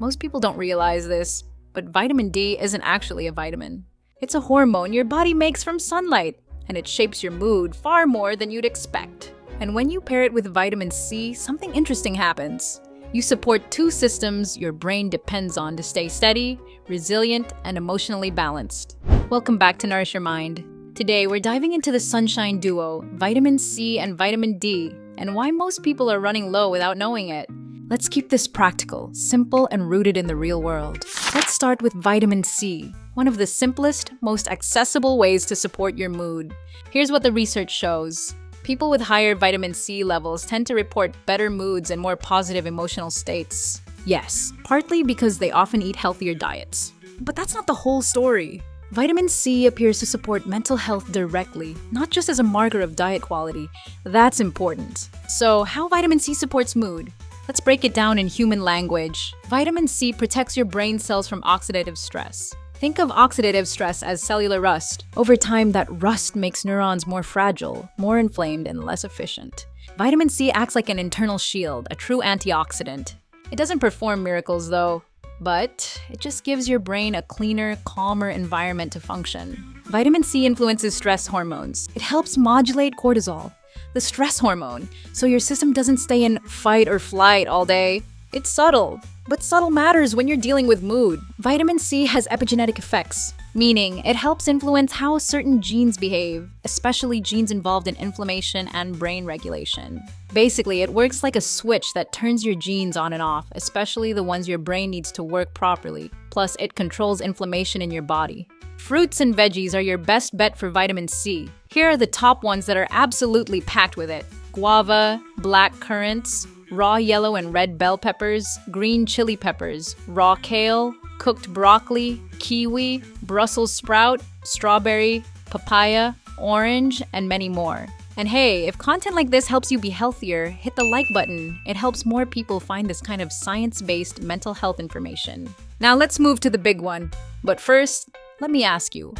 Most people don't realize this, but vitamin D isn't actually a vitamin. It's a hormone your body makes from sunlight, and it shapes your mood far more than you'd expect. And when you pair it with vitamin C, something interesting happens. You support two systems your brain depends on to stay steady, resilient, and emotionally balanced. Welcome back to Nourish Your Mind. Today, we're diving into the sunshine duo, vitamin C and vitamin D, and why most people are running low without knowing it. Let's keep this practical, simple, and rooted in the real world. Let's start with vitamin C, one of the simplest, most accessible ways to support your mood. Here's what the research shows. People with higher vitamin C levels tend to report better moods and more positive emotional states. Yes, partly because they often eat healthier diets. But that's not the whole story. Vitamin C appears to support mental health directly, not just as a marker of diet quality. That's important. So, how vitamin C supports mood? Let's break it down in human language. Vitamin C protects your brain cells from oxidative stress. Think of oxidative stress as cellular rust. Over time, that rust makes neurons more fragile, more inflamed, and less efficient. Vitamin C acts like an internal shield, a true antioxidant. It doesn't perform miracles, though, but it just gives your brain a cleaner, calmer environment to function. Vitamin C influences stress hormones. It helps modulate cortisol, the stress hormone, so your system doesn't stay in fight or flight all day. It's subtle, but subtle matters when you're dealing with mood. Vitamin C has epigenetic effects, meaning it helps influence how certain genes behave, especially genes involved in inflammation and brain regulation. Basically, it works like a switch that turns your genes on and off, especially the ones your brain needs to work properly. Plus, it controls inflammation in your body. Fruits and veggies are your best bet for vitamin C. Here are the top ones that are absolutely packed with it: guava, black currants, raw yellow and red bell peppers, green chili peppers, raw kale, cooked broccoli, kiwi, Brussels sprout, strawberry, papaya, orange, and many more. And hey, if content like this helps you be healthier, hit the like button. It helps more people find this kind of science-based mental health information. Now let's move to the big one. But first, let me ask you,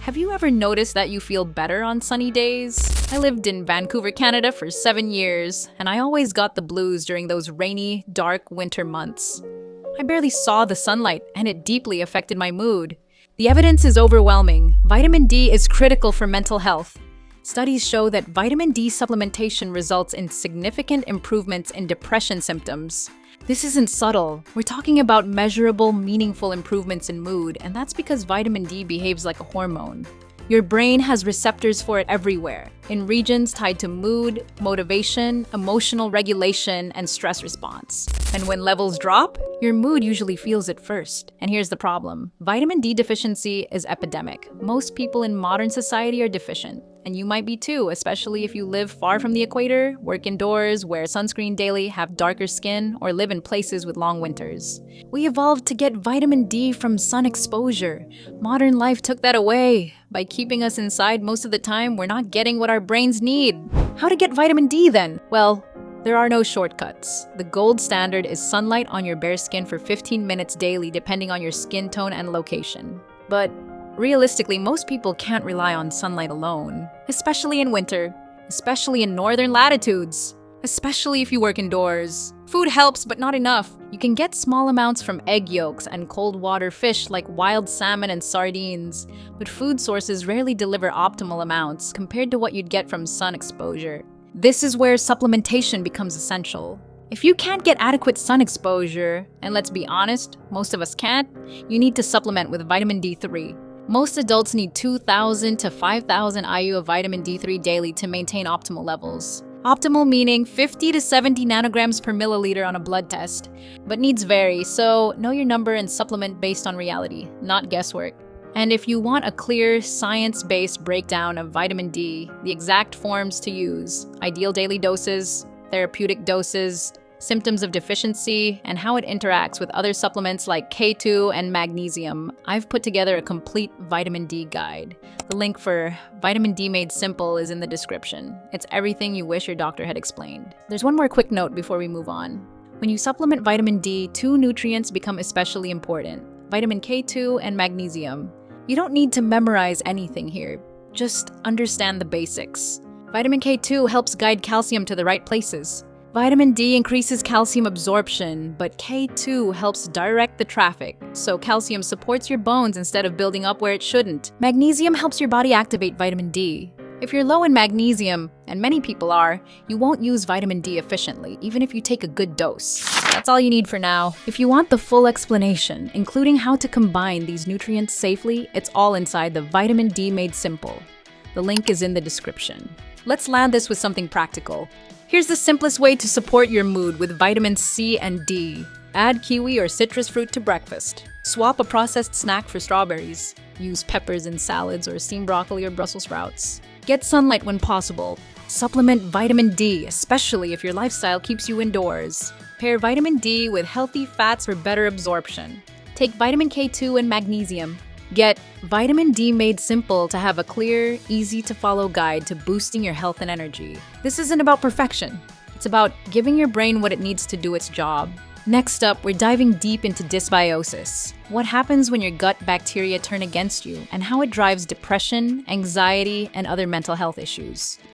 have you ever noticed that you feel better on sunny days? I lived in Vancouver, Canada for 7 years, and I always got the blues during those rainy, dark winter months. I barely saw the sunlight, and it deeply affected my mood. The evidence is overwhelming. Vitamin D is critical for mental health. Studies show that vitamin D supplementation results in significant improvements in depression symptoms. This isn't subtle. We're talking about measurable, meaningful improvements in mood, and that's because vitamin D behaves like a hormone. Your brain has receptors for it everywhere, in regions tied to mood, motivation, emotional regulation, and stress response. And when levels drop, your mood usually feels it first. And here's the problem. Vitamin D deficiency is epidemic. Most people in modern society are deficient. And you might be too, especially if you live far from the equator, work indoors, wear sunscreen daily, have darker skin, or live in places with long winters. We evolved to get vitamin D from sun exposure. Modern life took that away. By keeping us inside most of the time, we're not getting what our brains need. How to get vitamin D then? Well, there are no shortcuts. The gold standard is sunlight on your bare skin for 15 minutes daily, depending on your skin tone and location. But realistically, most people can't rely on sunlight alone, especially in winter, especially in northern latitudes, especially if you work indoors. Food helps, but not enough. You can get small amounts from egg yolks and cold water fish like wild salmon and sardines, but food sources rarely deliver optimal amounts compared to what you'd get from sun exposure. This is where supplementation becomes essential. If you can't get adequate sun exposure, and let's be honest, most of us can't, you need to supplement with vitamin D3. Most adults need 2,000 to 5,000 IU of vitamin D3 daily to maintain optimal levels. Optimal meaning 50 to 70 nanograms per milliliter on a blood test. But needs vary, so know your number and supplement based on reality, not guesswork. And if you want a clear, science-based breakdown of vitamin D, the exact forms to use, ideal daily doses, therapeutic doses, symptoms of deficiency, and how it interacts with other supplements like K2 and magnesium, I've put together a complete vitamin D guide. The link for Vitamin D Made Simple is in the description. It's everything you wish your doctor had explained. There's one more quick note before we move on. When you supplement vitamin D, two nutrients become especially important: vitamin K2 and magnesium. You don't need to memorize anything here. Just understand the basics. Vitamin K2 helps guide calcium to the right places. Vitamin D increases calcium absorption, but K2 helps direct the traffic, so calcium supports your bones instead of building up where it shouldn't. Magnesium helps your body activate vitamin D. If you're low in magnesium, and many people are, you won't use vitamin D efficiently, even if you take a good dose. That's all you need for now. If you want the full explanation, including how to combine these nutrients safely, it's all inside the Vitamin D Made Simple. The link is in the description. Let's land this with something practical. Here's the simplest way to support your mood with vitamins C and D. Add kiwi or citrus fruit to breakfast. Swap a processed snack for strawberries. Use peppers in salads or steamed broccoli or Brussels sprouts. Get sunlight when possible. Supplement vitamin D, especially if your lifestyle keeps you indoors. Pair vitamin D with healthy fats for better absorption. Take vitamin K2 and magnesium. Get Vitamin D Made Simple to have a clear, easy-to-follow guide to boosting your health and energy. This isn't about perfection. It's about giving your brain what it needs to do its job. Next up, we're diving deep into dysbiosis. What happens when your gut bacteria turn against you, and how it drives depression, anxiety, and other mental health issues.